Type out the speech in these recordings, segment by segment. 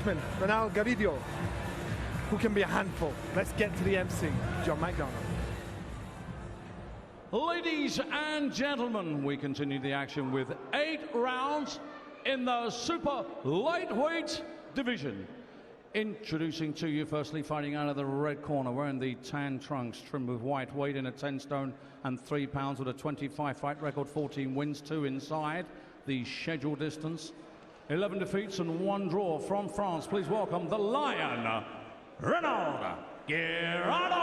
Frenchman, Renald Garrido, who can be a handful. Let's get to the MC, John McDonald. Ladies and gentlemen, we continue the action with 8 rounds in the super lightweight division. Introducing to you, firstly, fighting out of the red corner, wearing the tan trunks trimmed with white, weighed in at 10 stone and 3 pounds with a 25 fight record, 14 wins, 2 inside the schedule distance, 11 defeats and 1 draw. From France, please welcome the Lion, Renald Garrido.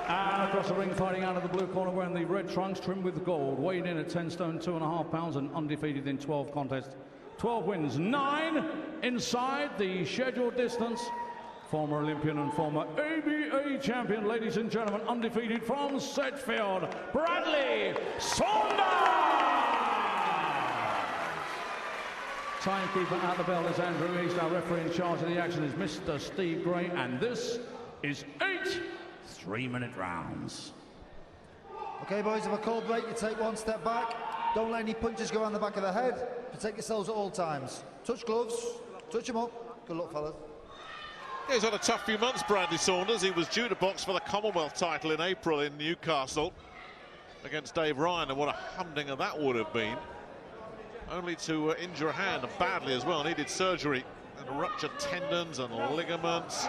And across the ring, fighting out of the blue corner, wearing the red trunks trimmed with gold, weighed in at 10 stone, 2.5 pounds and undefeated in 12 contests. 12 wins, 9 inside the scheduled distance. Former Olympian and former ABA champion, ladies and gentlemen, undefeated from Sedgefield, Bradley Saunders! Timekeeper at the bell is Andrew East. Our referee in charge of the action is Mr. Steve Gray, and this is 8 3-minute rounds. Okay, boys, if I call break, you take 1 step back. Don't let any punches go around the back of the head. Protect yourselves at all times. Touch gloves, touch them up. Good luck, fellas. He's had a tough few months, Bradley Saunders. He was due to box for the Commonwealth title in April in Newcastle against Dave Ryan, and what a humdinger that would have been. Only to injure a hand badly as well. Needed surgery and ruptured tendons and ligaments.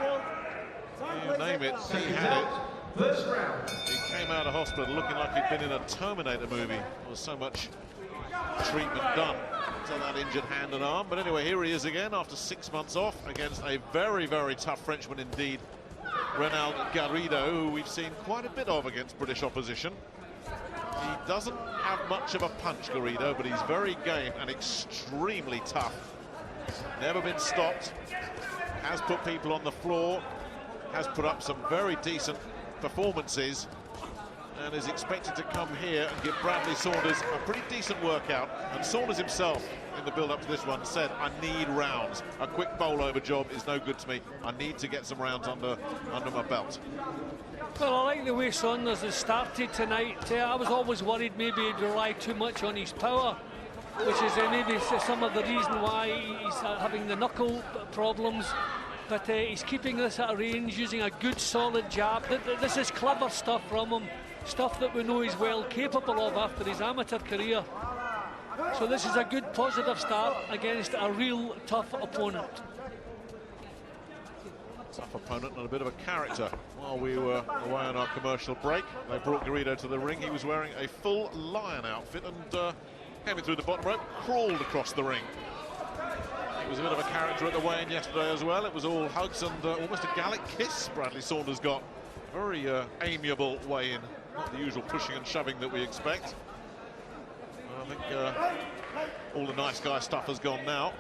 You name it, he had it. First round. He came out of hospital looking like he'd been in a Terminator movie. There was so much treatment done to that injured hand and arm. But anyway, here he is again after 6 months off against a very, very tough Frenchman indeed, Renald Garrido, who we've seen quite a bit of against British opposition. He doesn't have much of a punch, Garrido, but he's very game and extremely tough. Never been stopped. Has put people on the floor. Has put up some very decent performances and is expected to come here and give Bradley Saunders a pretty decent workout. And Saunders himself, in the build-up to this one, said, I need rounds. A quick bowl-over job is no good to me. I need to get some rounds under my belt. Well, I like the way Saunders has started tonight. I was always worried maybe he'd rely too much on his power, which is maybe some of the reason why he's having the knuckle problems. But he's keeping this at a range, using a good solid jab. This is clever stuff from him, stuff that we know he's well capable of after his amateur career. So this is a good positive start against a real tough opponent. Tough opponent and a bit of a character. While we were away on our commercial break, they brought Garrido to the ring. He was wearing a full Lion outfit and came in through the bottom rope, crawled across the ring. He was a bit of a character at the weigh-in yesterday as well. It was all hugs and almost a Gallic kiss Bradley Saunders got. Very amiable weigh-in, not the usual pushing and shoving that we expect. I think all the nice guy stuff has gone now.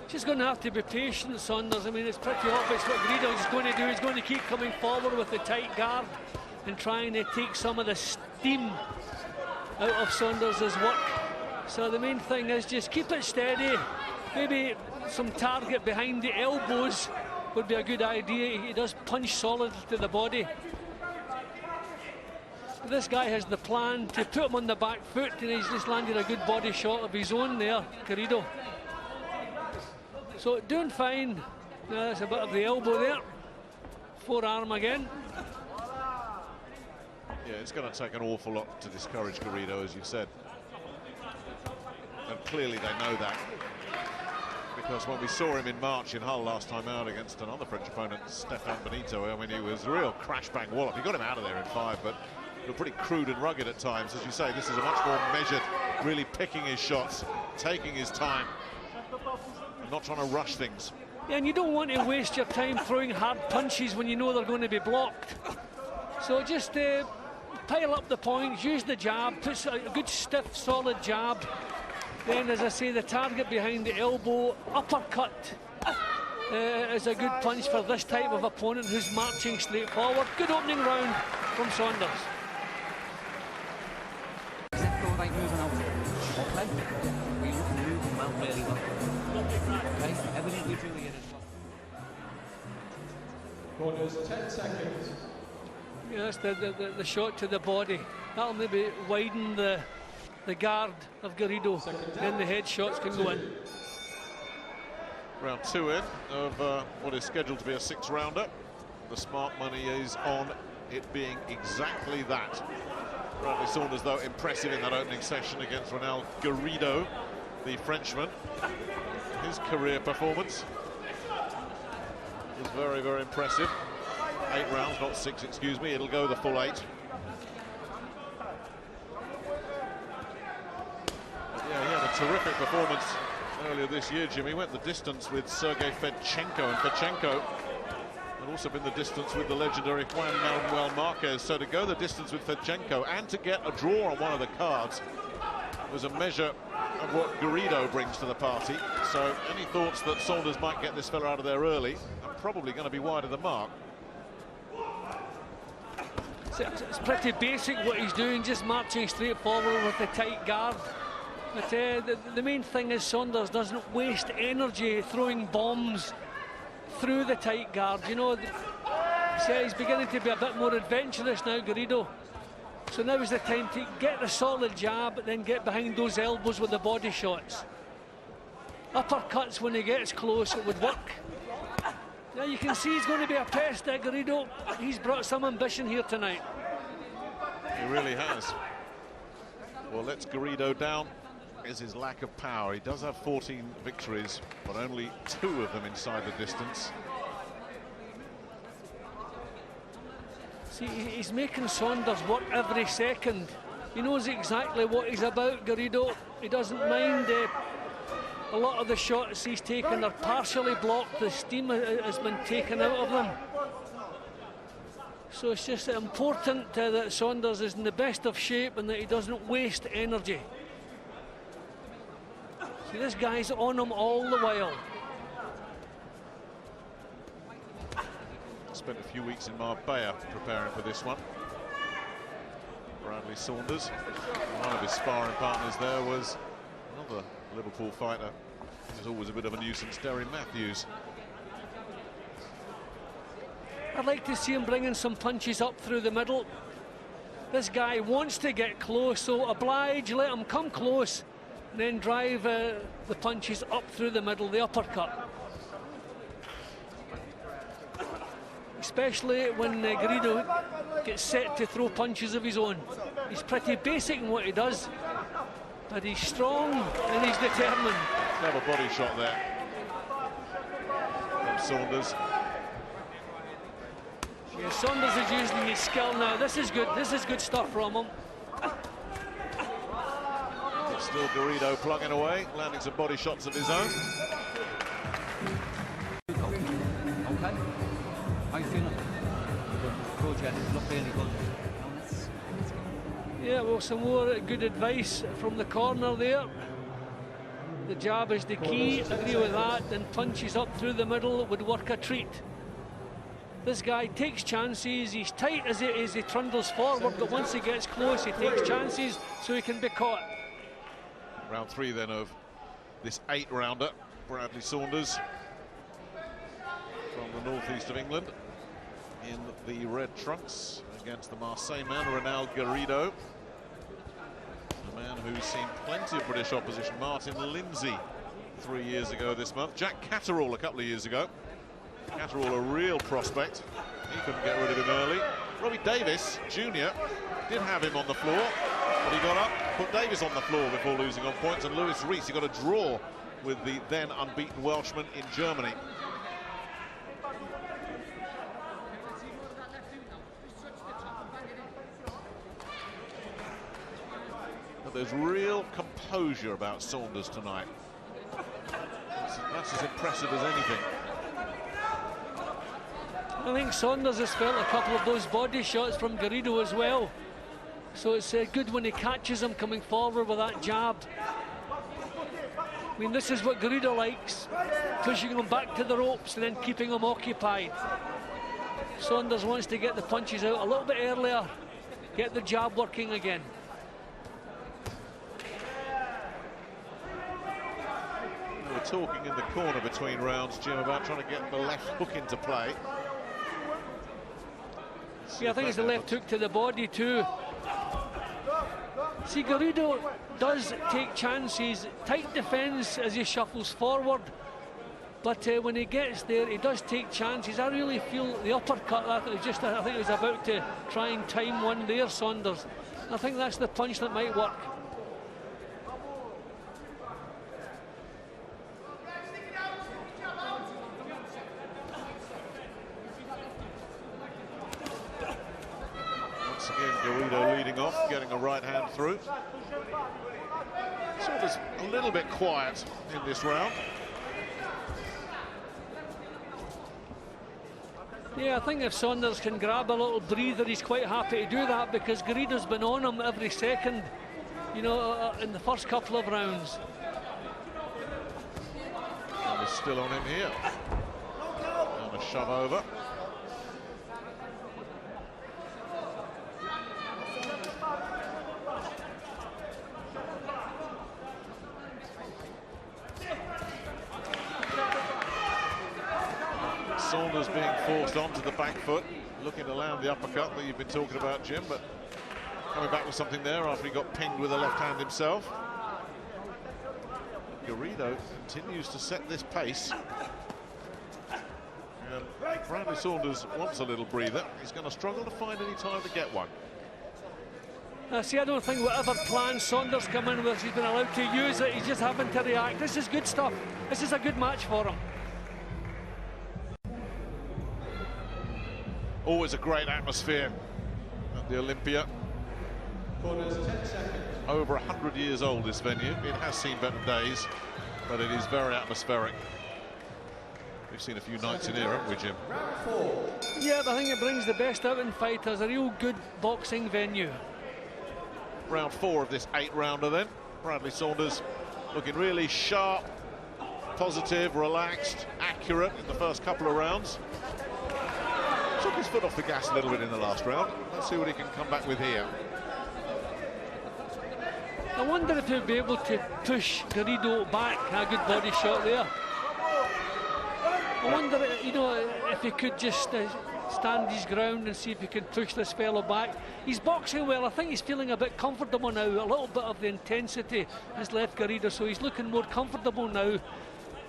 Just going to have to be patient, Saunders. I mean, it's pretty obvious what Garrido is going to do. He's going to keep coming forward with the tight guard and trying to take some of the steam out of Saunders' work. So the main thing is just keep it steady. Maybe some target behind the elbows would be a good idea. He does punch solid to the body. But this guy has the plan to put him on the back foot, and he's just landed a good body shot of his own there, Garrido. So doing fine. That's a bit of the elbow there. Forearm again. Yeah, it's going to take an awful lot to discourage Garrido, as you said. And clearly they know that. Because when we saw him in March in Hull last time out against another French opponent, Stefan Benito, I mean, he was a real crash-bang wallop. He got him out of there in 5, but pretty crude and rugged at times. As you say, this is a much more measured, really picking his shots, taking his time, and not trying to rush things. Yeah, and you don't want to waste your time throwing hard punches when you know they're going to be blocked. So just pile up the points, use the jab, put a good stiff solid jab. Then, as I say, the target behind the elbow, uppercut is a good punch for this type of opponent who's marching straight forward. Good opening round from Saunders. Corners, 10 seconds. Yes, the shot to the body. That'll maybe widen the guard of Garrido, then the headshots can go in. Round 2 in of what is scheduled to be a 6-rounder. The smart money is on it being exactly that. Bradley Saunders, though, impressive in that opening session against Renald Garrido, the Frenchman. His career performance was very, very impressive. 8 rounds, not 6, excuse me. It'll go the full 8. But yeah, he had a terrific performance earlier this year, Jimmy. Went the distance with Sergei Fedchenko, and Fedchenko had also been the distance with the legendary Juan Manuel Marquez. So to go the distance with Fedchenko and to get a draw on one of the cards was a measure of what Garrido brings to the party. So any thoughts that Saunders might get this fella out of there early are probably going to be wide of the mark. It's pretty basic what he's doing, just marching straight forward with the tight guard. But the main thing is Saunders doesn't waste energy throwing bombs through the tight guard. You know, he's beginning to be a bit more adventurous now, Garrido. So now is the time to get the solid jab, but then get behind those elbows with the body shots. Uppercuts when he gets close, it would work. Now you can see he's going to be a pest at Garrido. He's brought some ambition here tonight. He really has. What lets Garrido down is his lack of power. He does have 14 victories, but only 2 of them inside the distance. See, he's making Saunders work every second. He knows exactly what he's about, Garrido. He doesn't mind a lot of the shots he's taken are partially blocked. The steam has been taken out of them. So it's just important that Saunders is in the best of shape and that he doesn't waste energy. See, this guy's on him all the while. Spent a few weeks in Marbella preparing for this one. Bradley Saunders, one of his sparring partners there was another Liverpool fighter. There's always a bit of a nuisance, Derry Matthews. I'd like to see him bringing some punches up through the middle. This guy wants to get close, so oblige, let him come close, and then drive the punches up through the middle, the uppercut. Especially when Garrido gets set to throw punches of his own. He's pretty basic in what he does, but he's strong and he's determined. Clever body shot there from Saunders. Yeah, Saunders is using his skill now. This is good. This is good stuff from him. It's still Garrido plugging away, landing some body shots of his own. Okay. How you feeling? Coach, it looked really good. Yeah, well, some more good advice from the corner there. The jab is the key, agree with that, and punches up through the middle would work a treat. This guy takes chances, he's tight as he trundles forward, but once he gets close, he takes chances so he can be caught. Round 3 then of this 8-rounder, Bradley Saunders from the northeast of England in the red trunks against the Marseille man, Renald Garrido. A man who's seen plenty of British opposition, Martin Lindsay 3 years ago this month, Jack Catterall a couple of years ago. Catterall a real prospect, he couldn't get rid of him early. Robbie Davis Jr. did have him on the floor, but he got up, put Davis on the floor before losing on points, and Lewis Rees, he got a draw with the then unbeaten Welshman in Germany. But there's real composure about Saunders tonight. That's as impressive as anything. I think Saunders has felt a couple of those body shots from Garrido as well. So it's good when he catches him coming forward with that jab. I mean, this is what Garrido likes, pushing him back to the ropes and then keeping him occupied. Saunders wants to get the punches out a little bit earlier, get the jab working again. We're talking in the corner between rounds, Jim, about trying to get the left hook into play. Yeah, I think it's the left hook to the body too. See, Garrido does take chances, tight defence as he shuffles forward, but when he gets there, he does take chances. I really feel the uppercut, I think he was about to try and time one there, Saunders. I think that's the punch that might work. Once again, Garrido leading off, getting a right hand through. Saunders a little bit quiet in this round. Yeah, I think if Saunders can grab a little breather, he's quite happy to do that, because Garrido's been on him every second, you know, in the first couple of rounds. And he's still on him here. And a shove over. Saunders being forced onto the back foot, looking to land the uppercut that you've been talking about, Jim, but coming back with something there after he got pinged with a left hand himself. Garrido continues to set this pace. And Bradley Saunders wants a little breather. He's going to struggle to find any time to get one. See, I don't think whatever plan Saunders come in with, he's been allowed to use it. He's just having to react. This is good stuff. This is a good match for him. Always a great atmosphere at the Olympia. Over 100 years old, this venue. It has seen better days, but it is very atmospheric. We've seen a few nights in here, haven't we, Jim? Yeah, but I think it brings the best out in fighters. A real good boxing venue. Round 4 of this 8-rounder then. Bradley Saunders looking really sharp, positive, relaxed, accurate in the first couple of rounds. Took his foot off the gas a little bit in the last round. Let's see what he can come back with here. I wonder if he'll be able to push Garrido back. A good body shot there. I wonder, you know, if he could just stand his ground and see if he can push this fellow back. He's boxing well. I think he's feeling a bit comfortable now. A little bit of the intensity has left Garrido, so he's looking more comfortable now.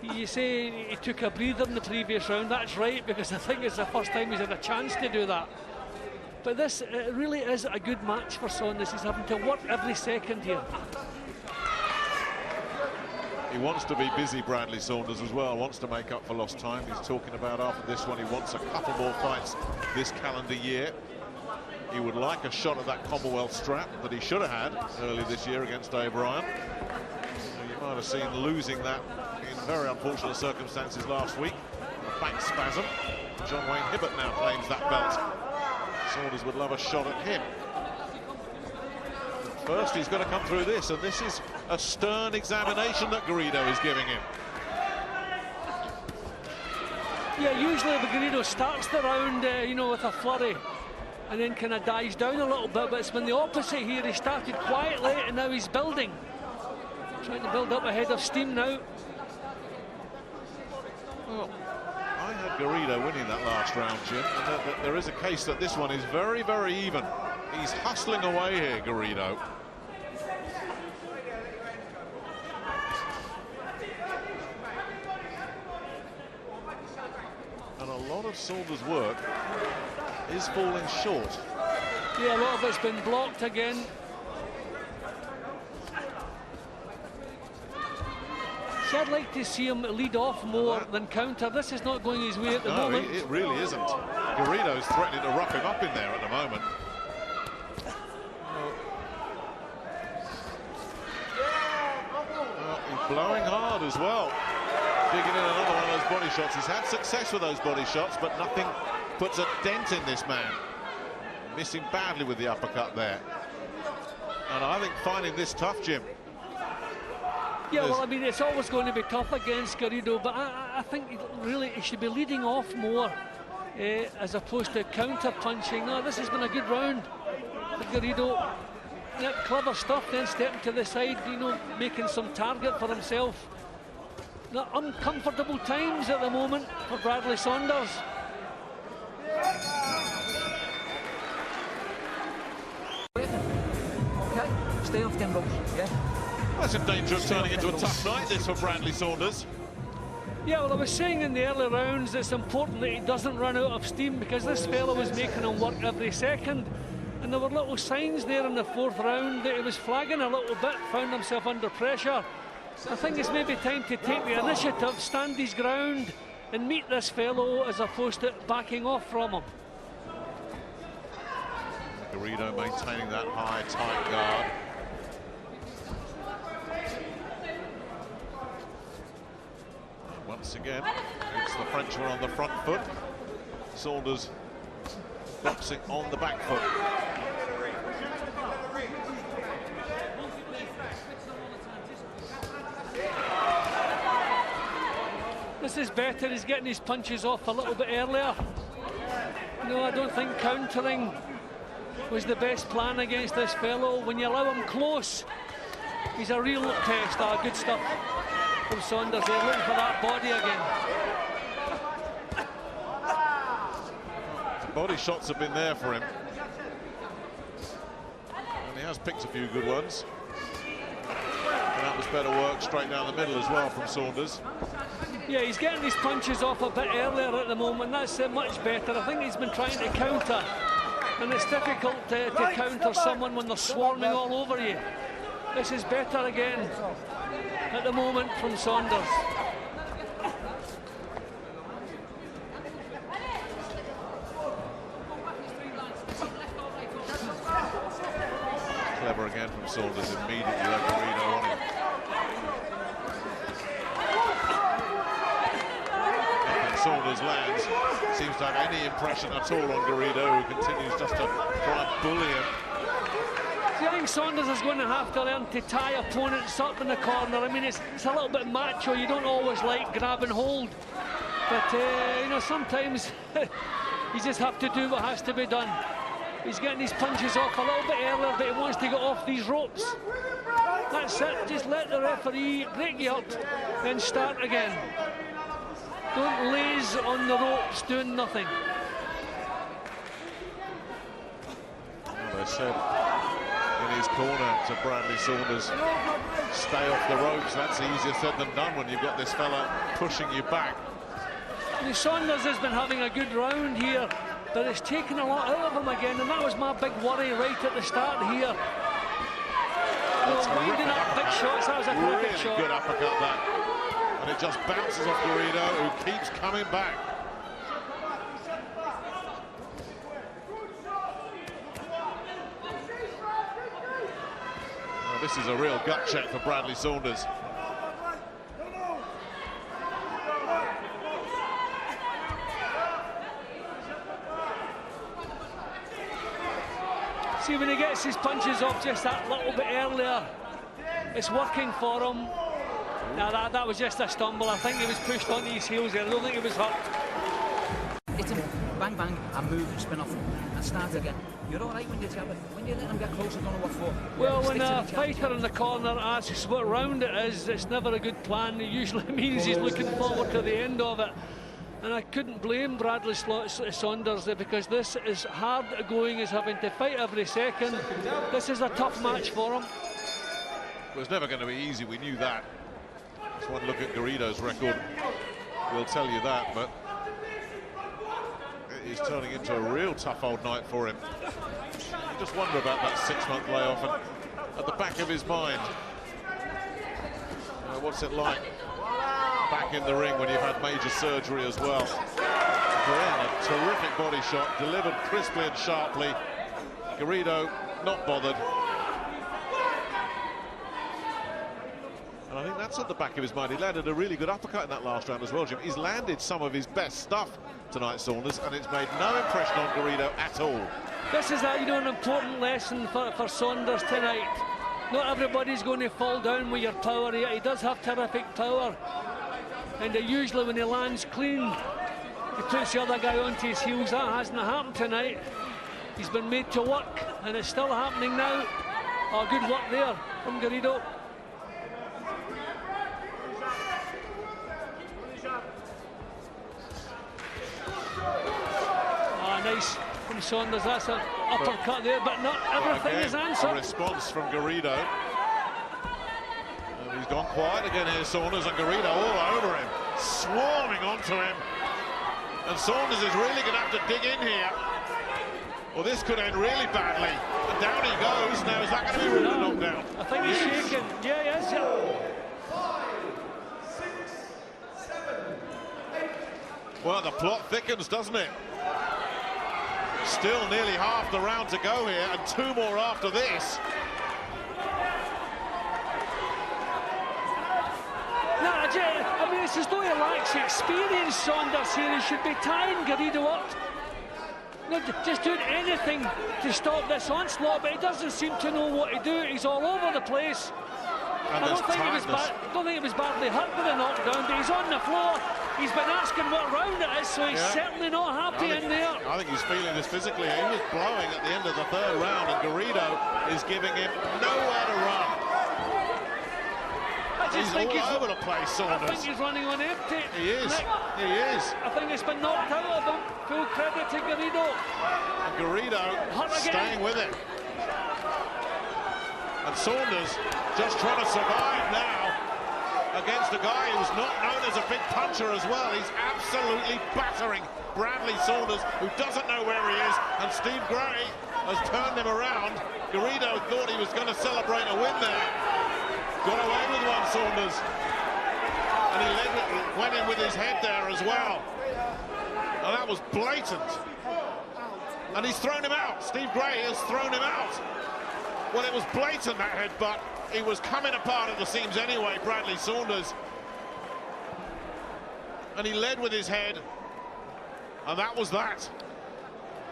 You say he took a breather in the previous round. That's right, because I think it's the first time he's had a chance to do that. But this really is a good match for Saunders. He's having to work every second here. He wants to be busy, Bradley Saunders, as well. Wants to make up for lost time. He's talking about after this one, he wants a couple more fights this calendar year. He would like a shot at that Commonwealth strap that he should have had early this year against O'Brien. You might have seen losing that in very unfortunate circumstances last week. A back spasm. John Wayne Hibbert now claims that belt. Saunders would love a shot at him. First, he's got to come through this, and this is a stern examination that Garrido is giving him. Yeah, usually Garrido starts the round, you know, with a flurry, and then kind of dies down a little bit, but it's been the opposite here. He started quietly, and now he's building. Trying to build up a head of steam now. Well, I had Garrido winning that last round, Jim, and there is a case that this one is very, very even. He's hustling away here, Garrido. And a lot of Saunders' work is falling short. Yeah, a lot of it's been blocked again. So I'd like to see him lead off more than counter. This is not going his way at the moment. It really isn't. Garrido's threatening to rough him up in there at the moment. He's blowing hard as well. Digging in another one of those body shots. He's had success with those body shots, but nothing puts a dent in this man. Missing badly with the uppercut there. And I think finding this tough, Jim. Yeah, well, I mean, it's always going to be tough against Garrido, but I think really he should be leading off more as opposed to counter-punching. No, this has been a good round for Garrido. Yeah, clever stuff, then stepping to the side, you know, making some target for himself. Not uncomfortable times at the moment for Bradley Saunders. Okay, Stay off them ropes, yeah? That's in danger of turning into a tough night, this for Bradley Saunders. Yeah, well, I was saying in the early rounds it's important that he doesn't run out of steam, because this fella was making him work every second. And there were little signs there in the 4th round that he was flagging a little bit, found himself under pressure. I think it's maybe time to take the initiative, stand his ground and meet this fellow as opposed to backing off from him. Garrido maintaining that high, tight guard. Once again, it's the Frenchman on the front foot. Saunders boxing on the back foot. This is better, he's getting his punches off a little bit earlier. No, I don't think countering was the best plan against this fellow. When you allow him close, he's a real test. Good stuff from Saunders there, looking for that body again. The body shots have been there for him. And he has picked a few good ones. And that was better work straight down the middle as well from Saunders. Yeah, he's getting his punches off a bit earlier at the moment. That's much better. I think he's been trying to counter, and it's difficult to counter someone when they're swarming all over you. This is better again at the moment from Saunders. Clever again from Saunders, immediately let Garrido on him. Saunders lands, seems to have any impression at all on Garrido, who continues just to try and bully him. I think Saunders is going to have to learn to tie opponents up in the corner. I mean, it's a little bit macho. You don't always like grab and hold, but you know, sometimes you just have to do what has to be done. He's getting his punches off a little bit earlier, but he wants to get off these ropes. That's it. Just let the referee break you up, then start again. Don't laze on the ropes doing nothing. Well, they said in his corner to Bradley Saunders, stay off the ropes. That's easier said than done when you've got this fella pushing you back. Saunders has been having a good round here, but it's taken a lot out of him again, and that was my big worry right at the start here. Winding up big shots, that was a terrific really shot. Good uppercut that. And it just bounces off Garrido, who keeps coming back. Well, this is a real gut check for Bradley Saunders. See, when he gets his punches off just that little bit earlier, it's working for him. Now that was just a stumble. I think he was pushed onto his heels there. I don't think he was hurt. Hit him, bang, bang, and move and spin off and start again. You're all right when you jab it. When you let him get closer, don't know what for. Well, when a fighter in the corner asks what round it is, it's never a good plan. It usually means he's looking forward to the end of it. And I couldn't blame Bradley Saunders there, because this is hard going. He's having to fight every second. This is a tough match for him. It was never going to be easy, we knew that. Just one look at Garrido's record will tell you that, but it is turning into a real tough old night for him. You just wonder about that 6-month layoff, and at the back of his mind, what's it like back in the ring when you've had major surgery as well. Again, a terrific body shot, delivered crisply and sharply. Garrido not bothered. And I think that's at the back of his mind. He landed a really good uppercut in that last round as well, Jim. He's landed some of his best stuff tonight, Saunders, and it's made no impression on Garrido at all. This is an important lesson for Saunders tonight. Not everybody's going to fall down with your power. He does have terrific power, and usually when he lands clean, he puts the other guy onto his heels. That hasn't happened tonight. He's been made to work, and it's still happening now. Oh, good work there from Garrido. Nice from Saunders. That's a uppercut there, but not everything again, is answered. A response from Garrido. And he's gone quiet again here, Saunders, and Garrido all over him, swarming onto him. And Saunders is really going to have to dig in here. Well, this could end really badly. And down he goes. Now, is that going to be ruled a knockdown? I think he's shaking. Yeah, yes, yeah. 5, 6, 7, 8. Well, the plot thickens, doesn't it? Still nearly half the round to go here, and 2 more after this. No, I mean, it's as though he lacks experience, Saunders here. He should be tying Garrido up. No, just doing anything to stop this onslaught, but he doesn't seem to know what to do. He's all over the place. And I don't think he was badly hurt with the knockdown, but he's on the floor. He's been asking what round it is, so he's certainly not happy in there. I think he's feeling this physically. He was blowing at the end of the 3rd round, and Garrido is giving him nowhere to run. He's all over the place, Saunders. I think he's running on empty. He is. Nick, He is. I think it's been knocked out of him. Full credit to Garrido. And Garrido staying with it. And Saunders just trying to survive now against a guy who's not known as a big puncher as well. He's absolutely battering Bradley Saunders, who doesn't know where he is, and Steve Gray has turned him around. Garrido thought he was going to celebrate a win there. Got away with one, Saunders. And he went in with his head there as well. And that was blatant. And he's thrown him out. Steve Gray has thrown him out. Well, it was blatant, that headbutt. He was coming apart at the seams anyway, Bradley Saunders. And he led with his head. And that was that.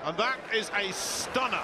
And that is a stunner.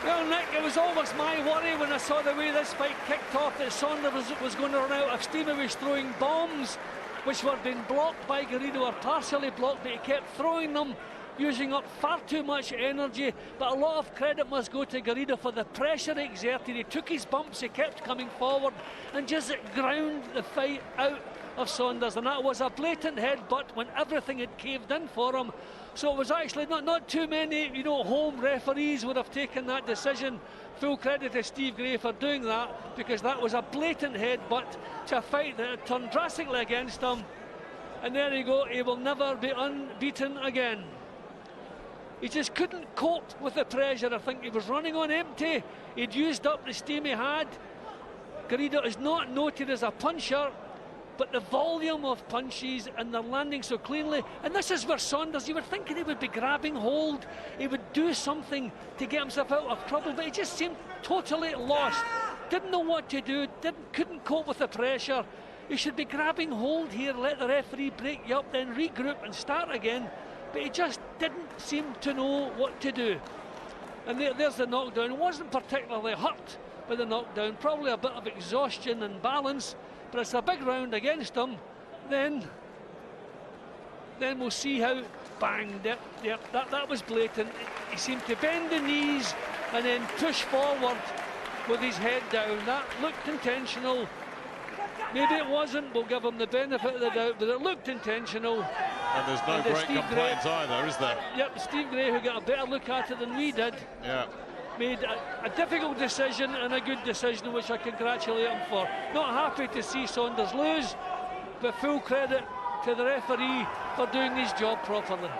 Well, Nick, it was always my worry when I saw the way this fight kicked off that Saunders was going to run out of steam. He was throwing bombs, which were being blocked by Garrido, or partially blocked, but he kept throwing them, using up far too much energy. But a lot of credit must go to Garrido for the pressure he exerted. He took his bumps, he kept coming forward, and just ground the fight out of Saunders. And that was a blatant headbutt when everything had caved in for him. So it was actually not too many, home referees would have taken that decision. Full credit to Steve Gray for doing that, because that was a blatant headbutt to a fight that had turned drastically against him. And there you go, he will never be unbeaten again. He just couldn't cope with the pressure. I think he was running on empty. He'd used up the steam he had. Garrido is not noted as a puncher, but the volume of punches and they're landing so cleanly. And this is where Saunders, you were thinking he would be grabbing hold, he would do something to get himself out of trouble, but he just seemed totally lost. Didn't know what to do, couldn't cope with the pressure. He should be grabbing hold here, let the referee break you up, then regroup and start again. But he just didn't seem to know what to do. And there's the knockdown. He wasn't particularly hurt by the knockdown, probably a bit of exhaustion and balance. But it's a big round against him. Then we'll see how bang. That was blatant. He seemed to bend the knees and then push forward with his head down. That looked intentional. Maybe it wasn't. We'll give him the benefit of the doubt, but it looked intentional. And there's no great complaints either, is there? Yep, Steve Gray, who got a better look at it than we did. Yeah. Made a difficult decision and a good decision, which I congratulate him for. Not happy to see Saunders lose, but full credit to the referee for doing his job properly.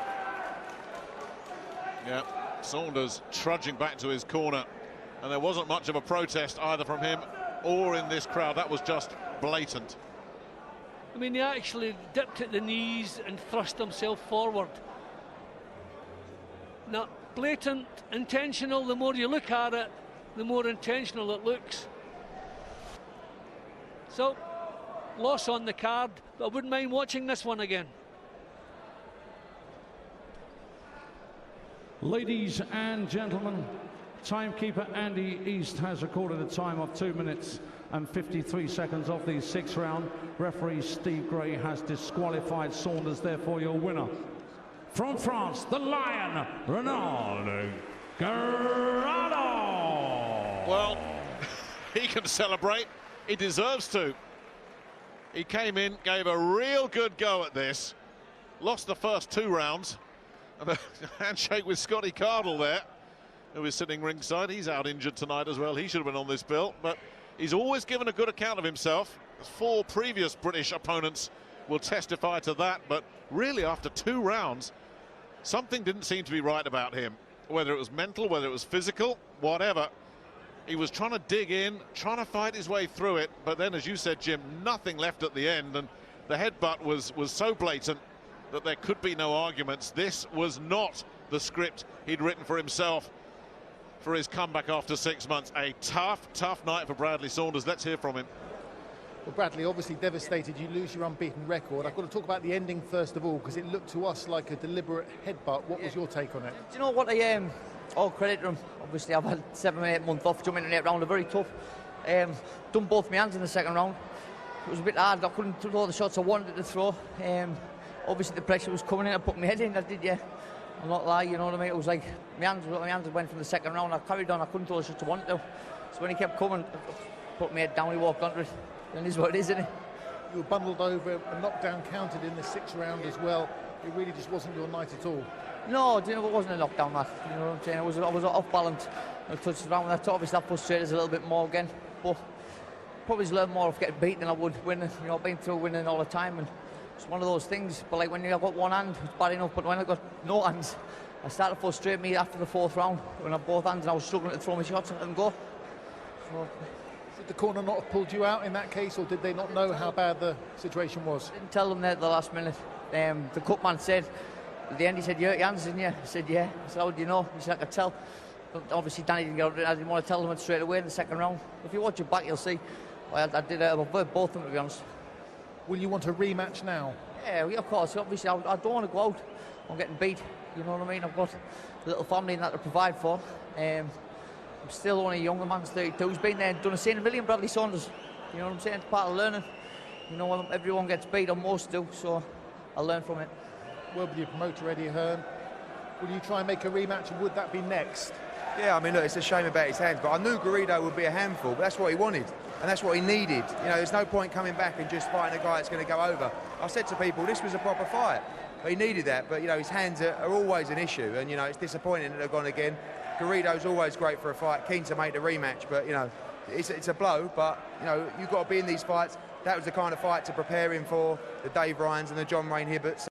Yeah, Saunders trudging back to his corner, and there wasn't much of a protest either from him or in this crowd. That was just blatant. I mean, he actually dipped at the knees and thrust himself forward. Not blatant, intentional. The more you look at it, the more intentional it looks. So, loss on the card, but I wouldn't mind watching this one again. Ladies and gentlemen, timekeeper Andy East has recorded a time of 2 minutes and 53 seconds of the 6th round. Referee Steve Gray has disqualified Saunders, therefore your winner. From France, the Lion, Renald, Garrido. Well, he can celebrate. He deserves to. He came in, gave a real good go at this. Lost the first 2 rounds. And a handshake with Scotty Cardle there, who is sitting ringside. He's out injured tonight as well. He should have been on this bill, but he's always given a good account of himself. 4 previous British opponents will testify to that, but really after 2 rounds, something didn't seem to be right about him. Whether it was mental, whether it was physical, whatever. He was trying to dig in, trying to fight his way through it, but then, as you said, Jim, nothing left at the end, and the headbutt was so blatant that there could be no arguments. This was not the script he'd written for himself for his comeback after 6 months. A tough night for Bradley Saunders. Let's hear from him. Well, Bradley, obviously devastated. You lose your unbeaten record. I've got to talk about the ending first of all, because it looked to us like a deliberate headbutt. What was your take on it? Do you know what? All credit to him. Obviously, I've had 7 or 8 months off, jumping in the 8th round. Very tough. Done both my hands in the 2nd round. It was a bit hard. I couldn't throw the shots I wanted to throw. Obviously, the pressure was coming in. I put my head in. I did, yeah. I'll not lie, you know what I mean? It was like my hands went from the 2nd round. I carried on. I couldn't throw the shots I wanted to. So when he kept coming, I put my head down. He walked onto it. And this is what it is, isn't it? You were bundled over. A knockdown counted in the 6th round as well. It really just wasn't your night at all. No, you know, it wasn't a knockdown match. You know what I'm saying? I was off balance. I touched the round. That obviously that frustrated us a little bit more again. But probably learned more off getting beaten than I would winning. You know, been through winning all the time, and it's one of those things. But like when you've got one hand, it's bad enough. But when I got no hands, I started to frustrate me after the 4th round when I had both hands and I was struggling to throw my shots and let them go. So, did the corner not have pulled you out in that case, or did they not know how bad the situation was? I didn't tell them that at the last minute. The cut man said, at the end, he said, "You hurt your hands, didn't you?" I said, "Yeah." I said, "How do you know?" He said, "I could tell." But obviously, Danny didn't get it. I didn't want to tell them it straight away in the 2nd round. If you watch it back, you'll see. I did both of them, to be honest. Will you want a rematch now? Yeah, of course. Obviously, I don't want to go out. I'm getting beat. You know what I mean? I've got a little family and that to provide for. I'm still only a younger man, 32. He's been there and done the same. William Bradley Saunders. You know what I'm saying? It's part of learning. You know, everyone gets beat, or most do, so I'll learn from it. Word with your promoter, Eddie Hearn. Will you try and make a rematch, and would that be next? Yeah, I mean, look, it's a shame about his hands, but I knew Garrido would be a handful, but that's what he wanted, and that's what he needed. You know, there's no point coming back and just fighting a guy that's going to go over. I said to people, this was a proper fight, but he needed that, but, you know, his hands are always an issue, and, you know, it's disappointing that they've gone again. Garrido's always great for a fight, keen to make the rematch, but, you know, it's a blow, but, you know, you've got to be in these fights. That was the kind of fight to prepare him for, the Dave Ryans and the John Rain Hibberts.